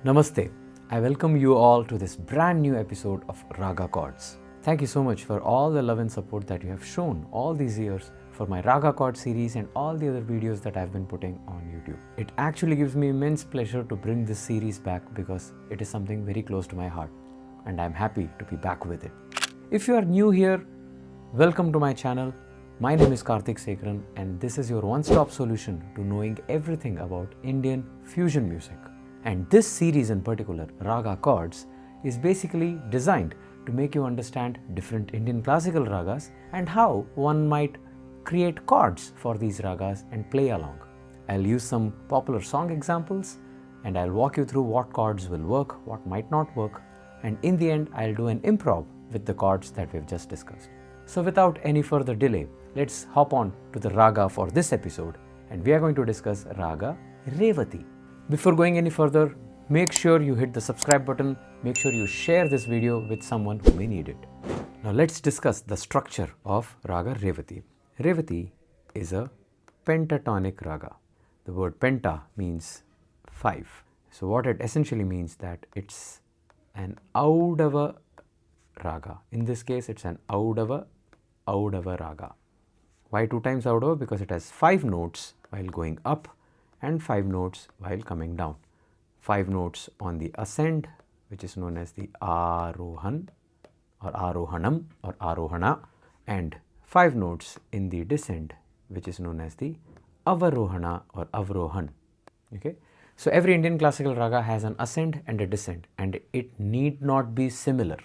Namaste. I welcome you all to this brand new episode of Raga Chords. Thank you so much for all the love and support that you have shown all these years for my Raga Chords series and all the other videos that I've been putting on YouTube. It actually gives me immense pleasure to bring this series back because it is something very close to my heart and I'm happy to be back with it. If you are new here, welcome to my channel. My name is Karthik and this is your one-stop solution to knowing everything about Indian fusion music. And this series in particular, Raga Chords, is basically designed to make you understand different Indian classical ragas and how one might create chords for these ragas and play along. I'll use some popular song examples and I'll walk you through what chords will work, what might not work, and in the end I'll do an improv with the chords that we've just discussed. So without any further delay, let's hop on to the raga for this episode and we are going to discuss Raga Revati. Before going any further, make sure you hit the subscribe button, make sure you share this video with someone who may need it. Now let's discuss the structure of Raga Revati. Revati is a pentatonic raga. The word penta means 5. So what it essentially means that it's an Audava raga. In this case, it's an Audava raga. Why 2 times Audava? Because it has 5 notes while going up and 5 notes while coming down. 5 notes on the ascend, which is known as the Arohan or Arohanam or Arohana, and 5 notes in the descent, which is known as the Avarohana or Avrohan. Okay? So every Indian classical raga has an ascend and a descent, and it need not be similar.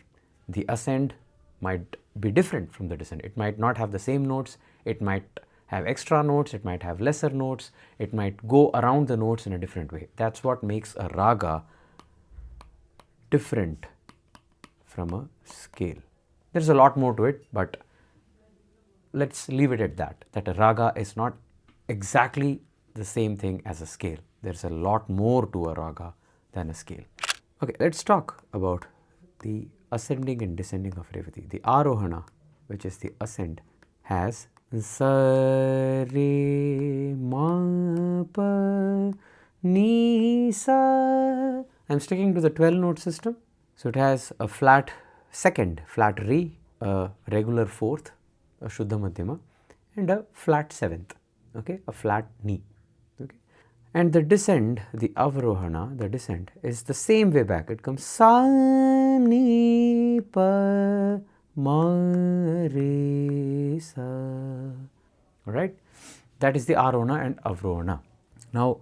The ascend might be different from the descent. It might not have the same notes, it might have extra notes, it might have lesser notes, it might go around the notes in a different way. That's what makes a raga different from a scale. There's a lot more to it, but let's leave it at that a raga is not exactly the same thing as a scale. There's a lot more to a raga than a scale. Okay, let's talk about the ascending and descending of Revati. The Arohana, which is the ascend, has Sa Re Ma Pa Ni Sa. I'm sticking to the 12 note system. So it has a flat second, flat Re, a regular fourth, a Shuddha Madhyama, and a flat 7th, okay, a flat Ni. Okay. And the descent, the Avarohana, the descent, is the same way back. It comes Sa Ni Pa Ma Re Sa. Alright, that is the Arohana and Avrohana. Now,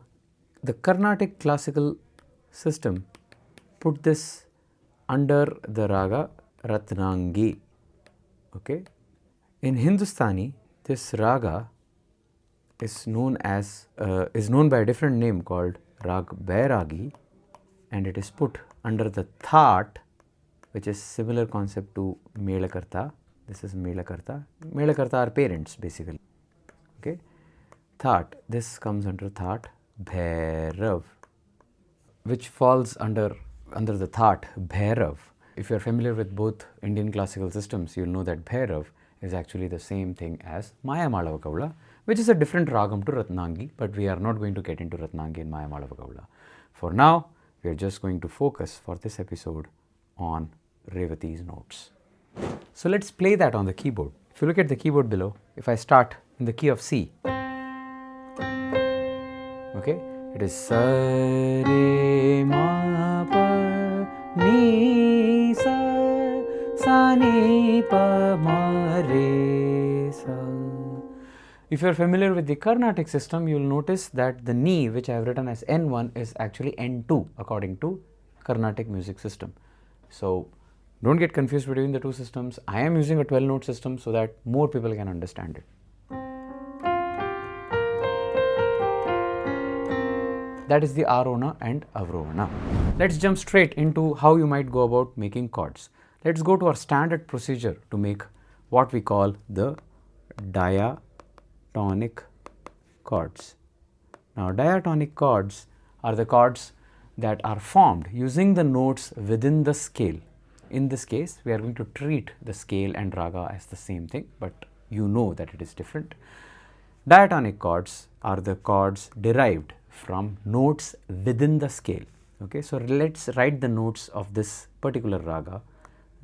the Carnatic classical system put this under the raga Ratnangi. Okay, in Hindustani, this raga is known by a different name called Rag Bairagi, and it is put under the Thaat, which is similar concept to Melakarta. This is Melakarta. Melakarta are parents basically. Okay, Thaat. This comes under Thaat Bhairav, which falls under the Thaat Bhairav. If you are familiar with both Indian classical systems, you'll know that Bhairav is actually the same thing as Maya Malava Kaula, which is a different ragam to Ratnangi, but we are not going to get into Ratnangi and Maya Malava Kaula. For now, we are just going to focus for this episode on Revati's notes. So let's play that on the keyboard. If you look at the keyboard below, if I start in the key of C, okay, it is Sa Re Ma Pa Ni Sa Sa Ni Pa Ma Re Sa. If you are familiar with the Carnatic system, you will notice that the Ni, which I have written as N1, is actually N2 according to Carnatic music system. So don't get confused between the two systems. I am using a 12 note system so that more people can understand it. That is the Arohana and Avrohana. Let's jump straight into how you might go about making chords. Let's go to our standard procedure to make what we call the diatonic chords. Now, diatonic chords are the chords that are formed using the notes within the scale. In this case, we are going to treat the scale and raga as the same thing, but you know that it is different. Diatonic chords are the chords derived from notes within the scale. Okay, so let's write the notes of this particular raga.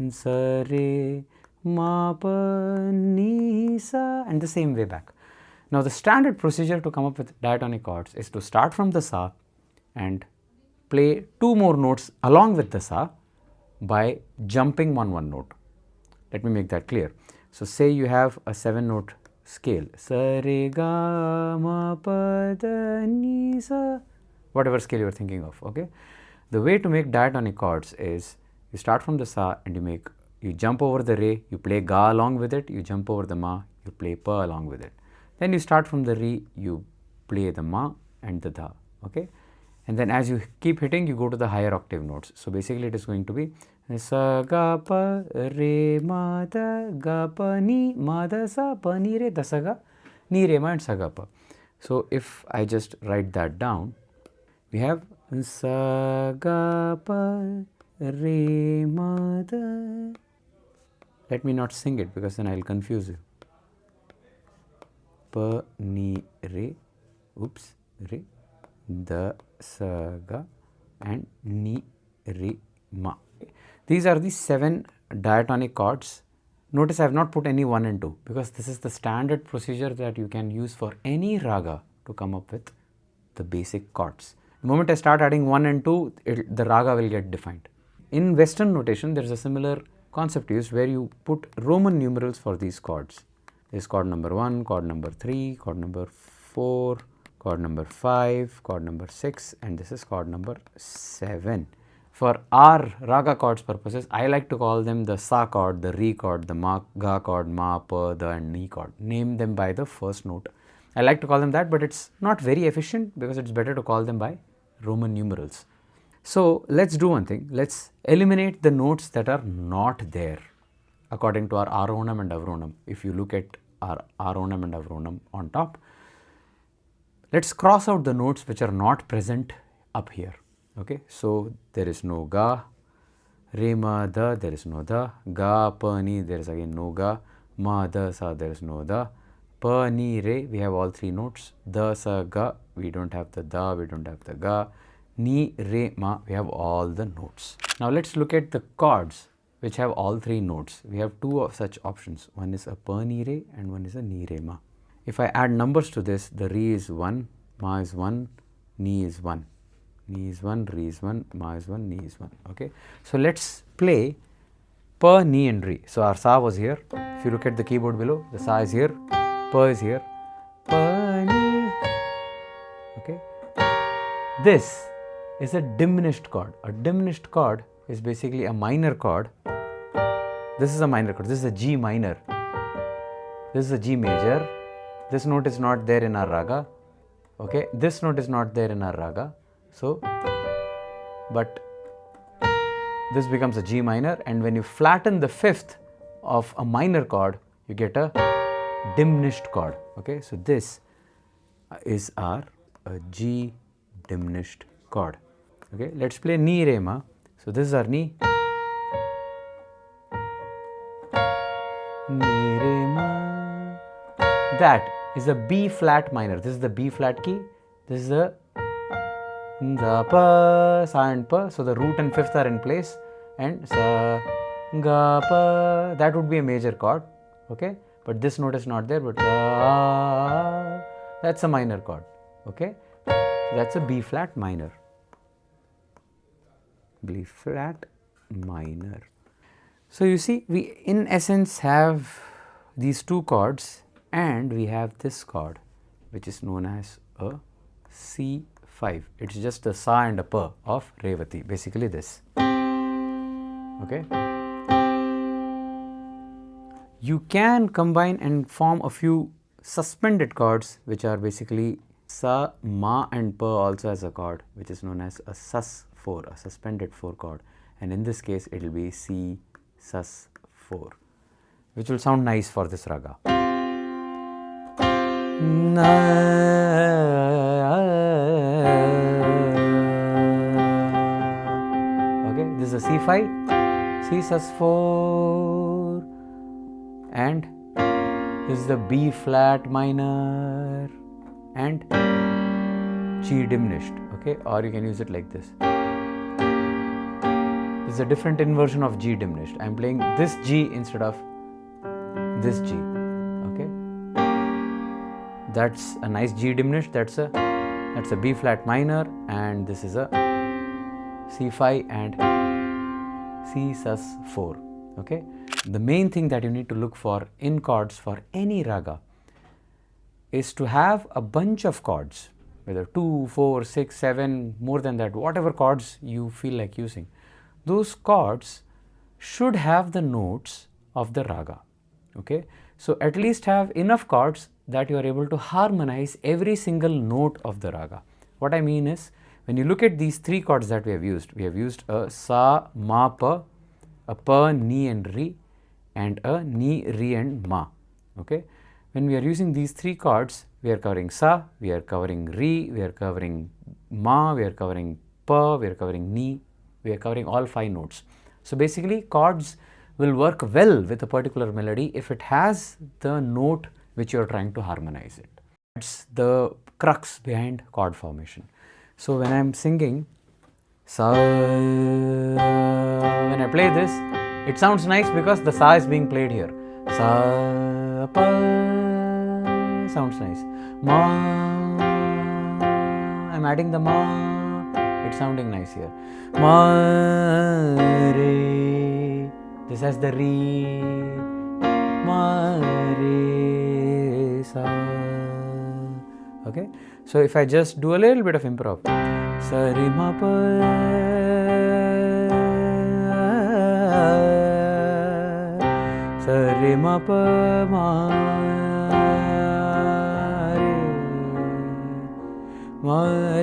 Sa, re, ma, pa, ni, sa, and the same way back. Now the standard procedure to come up with diatonic chords is to start from the sa and play 2 more notes along with the sa by jumping on one note. Let me make that clear. So say you have a 7-note scale, sa, re, ga, ma, pa, da, ni, sa, whatever scale you are thinking of. Okay, the way to make diatonic chords is you start from the sa and you jump over the re, you play ga along with it, you jump over the ma, you play pa along with it. Then you start from the re, you play the ma and the da. Okay, and then as you keep hitting, you go to the higher octave notes. So basically it is going to be sa, ga, pa, re, ma, da, ga, pa, ni, ma, da, sa, pa, ni, re, da, sa, ga, ni, re, ma, and sa, ga, pa. So if I just write that down, we have sa, ga, pa, re, ma, da. Let me not sing it because then I will confuse you. Pa, ni, re, oops, re, da, sa, ga, and ni, re, ma. These are the 7 diatonic chords. Notice I have not put any 1 and 2 because this is the standard procedure that you can use for any raga to come up with the basic chords. The moment I start adding 1 and 2, the raga will get defined. In Western notation, there is a similar concept used where you put Roman numerals for these chords. There is chord number 1, chord number 3, chord number 4, chord number 5, chord number 6, and this is chord number 7. For our raga chords purposes, I like to call them the sa chord, the re chord, the ma, ga chord, ma, pa, da, and ni chord. Name them by the first note. I like to call them that, but it's not very efficient because it's better to call them by Roman numerals. So let's do one thing. Let's eliminate the notes that are not there according to our arohanam and avrohanam. If you look at our arohanam and avrohanam on top, let's cross out the notes which are not present up here. Okay, so there is no ga, re, ma, da, there is no da, ga, pa, ni, there is again no ga, ma, da, sa, there is no da, pa, ni, re, we have all 3 notes, da, sa, ga, we don't have the da, we don't have the ga, ni, re, ma, we have all the notes. Now let's look at the chords which have all 3 notes. We have 2 of such options. One is a pa, ni, re, and one is a ni, re, ma. If I add numbers to this, the re is 1, ma is 1, ni is 1. Ni is 1, re is 1, ma is 1, ni is 1. Okay. So let's play pa, ni, and re. So our sa was here. If you look at the keyboard below, the sa is here, pa is here, pa, ni. Okay. This is a diminished chord. A diminished chord is basically a minor chord. This is a minor chord. This is a G minor. This is a G major. This note is not there in our raga. Okay. This note is not there in our raga. So, but this becomes a G minor, and when you flatten the 5th of a minor chord, you get a diminished chord. Okay. So this is our G diminished chord. Okay. Let's play ni, re, ma. So this is our ni. Ni, re, ma. That is a B flat minor. This is the B flat key. This is the pa, sa, and pa. So the root and 5th are in place, and sa, ga, pa. That would be a major chord. Okay. But this note is not there. But that's a minor chord. Okay. So that's a B flat minor. B flat minor. So you see, we in essence have these 2 chords, and we have this chord which is known as a C5. It's just a sa and a pa of Revati, basically this. Okay. You can combine and form a few suspended chords which are basically sa, ma, and pa also as a chord, which is known as a sus4, a suspended 4 chord, and in this case it will be C sus4, which will sound nice for this raga. Okay, this is a C5, C sus4, and this is the B flat minor and G diminished. Okay, or you can use it like this. It's a different inversion of G diminished. I'm playing this G instead of this G. Okay, that's a nice G diminished. That's a B flat minor, and this is a C5 and C sus4. Okay, the main thing that you need to look for in chords for any raga is to have a bunch of chords, whether 2, 4, 6, 7, more than that, whatever chords you feel like using. Those chords should have the notes of the raga. Okay, so at least have enough chords that you are able to harmonize every single note of the raga. What I mean is, when you look at these three chords that we have used a sa, ma, pa, a pa, ni and re, and a ni, re and ma. Okay, when we are using these three chords, we are covering sa, we are covering re, we are covering ma, we are covering pa, we are covering ni, we are covering all 5 notes. So basically, chords will work well with a particular melody if it has the note which you are trying to harmonize it. That's the crux behind chord formation. So when I am singing sa, when I play this, it sounds nice because the sa is being played here. Sa, pa, sounds nice. Ma, I'm adding the ma, it's sounding nice here. Ma, re, this has the re, ma, re, sa. Okay, so if I just do a little bit of improv, sa, re, ma, pa, sa, re, ma, pa, ma,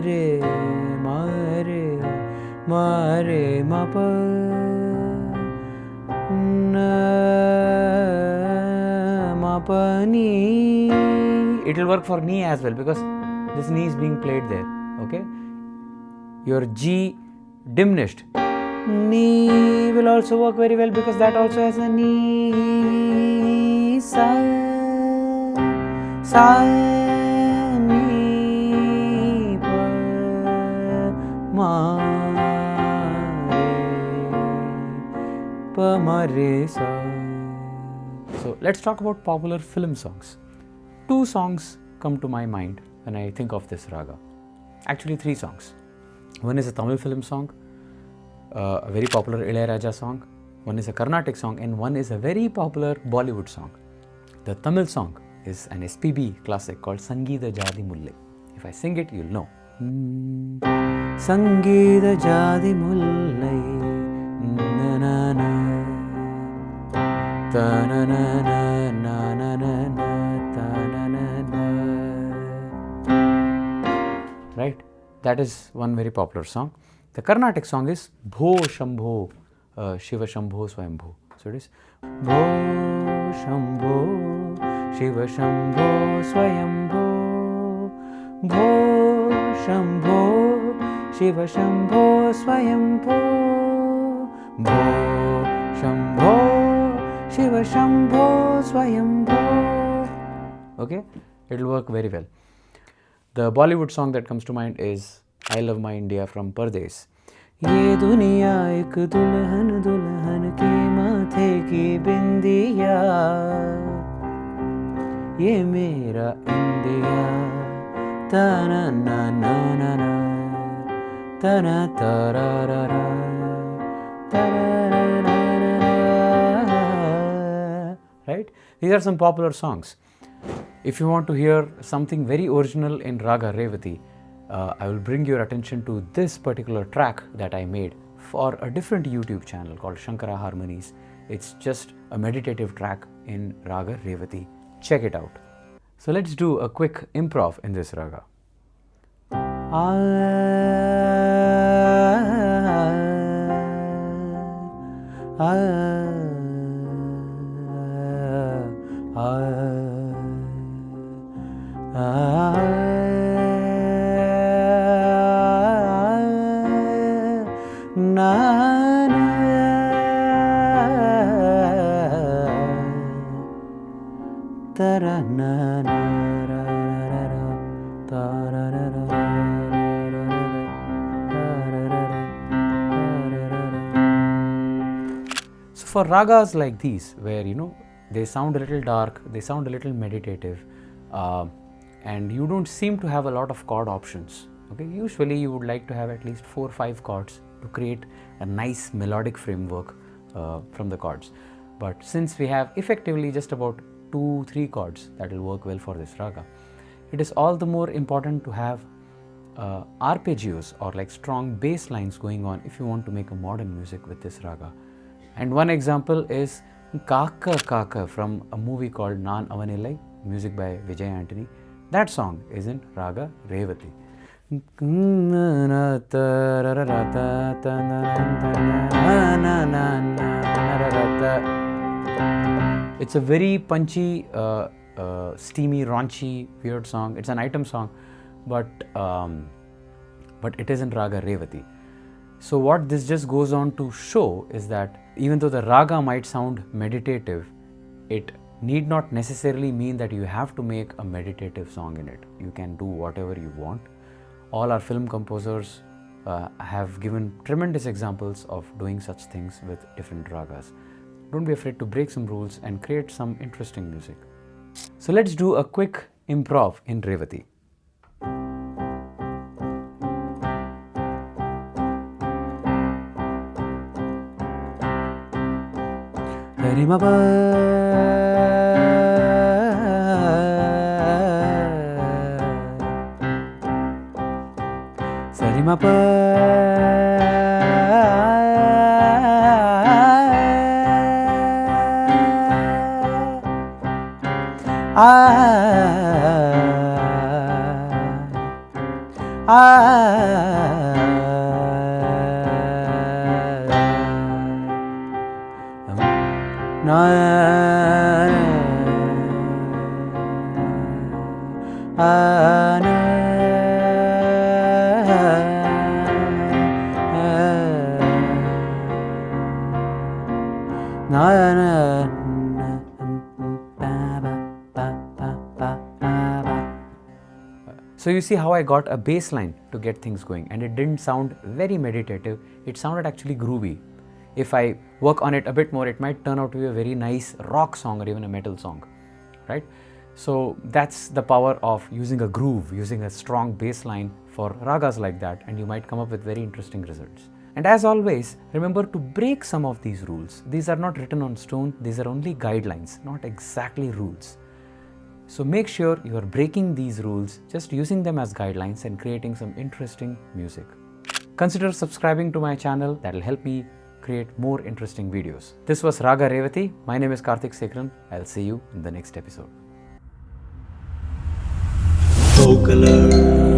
re, ma, re, ma, re, ma, pa, na, ma, pa, ni. It will work for ni as well because this ni is being played there. Okay, your G diminished ni will also work very well because that also has a ni, sa, sa, ni, pa, ma, re, pa, ma, re, sa. So let's talk about popular film songs. 2 songs come to my mind when I think of this raga. Actually 3 songs. One is a Tamil film song, a very popular Ilayaraja song. One is a Carnatic song, and one is a very popular Bollywood song. The Tamil song is an SPB classic called Sangeetha Jadi Mullai. If I sing it, you'll know. Sangeetha Jadi Mullai, na na na, ta na na na na na na na. Right, that is one very popular song. The Carnatic song is Bho Shambho Shiva Shambho Swayambho. So it is Bho Shambho Shiva Shambho Swayambho, Bho Shambho Shiva Shambho Swayambho, Bho Shambho Shiva Shambho Swayambho. Okay, it will work very well. The Bollywood song that comes to mind is I Love My India from Pardes. ये दुनिया एक दुल्हन दुल्हन के माथे की बिंदिया, ये मेरा इंडिया, तना ना ना ना ना, तना तारा रा रा, तारा रा रा रा. Right? These are some popular songs. If you want to hear something very original in Raga Revati, I will bring your attention to this particular track that I made for a different YouTube channel called Shankara Harmonies. It's just a meditative track in Raga Revati. Check it out. So let's do a quick improv in this raga. for ragas like these, where they sound a little dark, they sound a little meditative, and you don't seem to have a lot of chord options. Okay, usually you would like to have at least 4 or 5 chords to create a nice melodic framework from the chords. But since we have effectively just about 2-3 chords that will work well for this raga, it is all the more important to have arpeggios or like strong bass lines going on if you want to make a modern music with this raga. And one example is Kaka Kaka from a movie called Naan Avanillai, music by Vijay Antony. That song is in Raga Revati. It's a very punchy, steamy, raunchy, weird song. It's an item song, but it is in Raga Revati. So what this just goes on to show is that even though the raga might sound meditative, it need not necessarily mean that you have to make a meditative song in it. You can do whatever you want. All our film composers have given tremendous examples of doing such things with different ragas. Don't be afraid to break some rules and create some interesting music. So let's do a quick improv in Revati. So you see how I got a bass line to get things going, and it didn't sound very meditative, it sounded actually groovy. If I work on it a bit more, it might turn out to be a very nice rock song or even a metal song, right? So that's the power of using a groove, using a strong bass line for ragas like that, and you might come up with very interesting results. And as always, remember to break some of these rules. These are not written on stone, these are only guidelines, not exactly rules. So make sure you are breaking these rules, just using them as guidelines and creating some interesting music. Consider subscribing to my channel, that will help me create more interesting videos. This was Raga Revati. My name is Karthik. I'll see you in the next episode. Vocalist.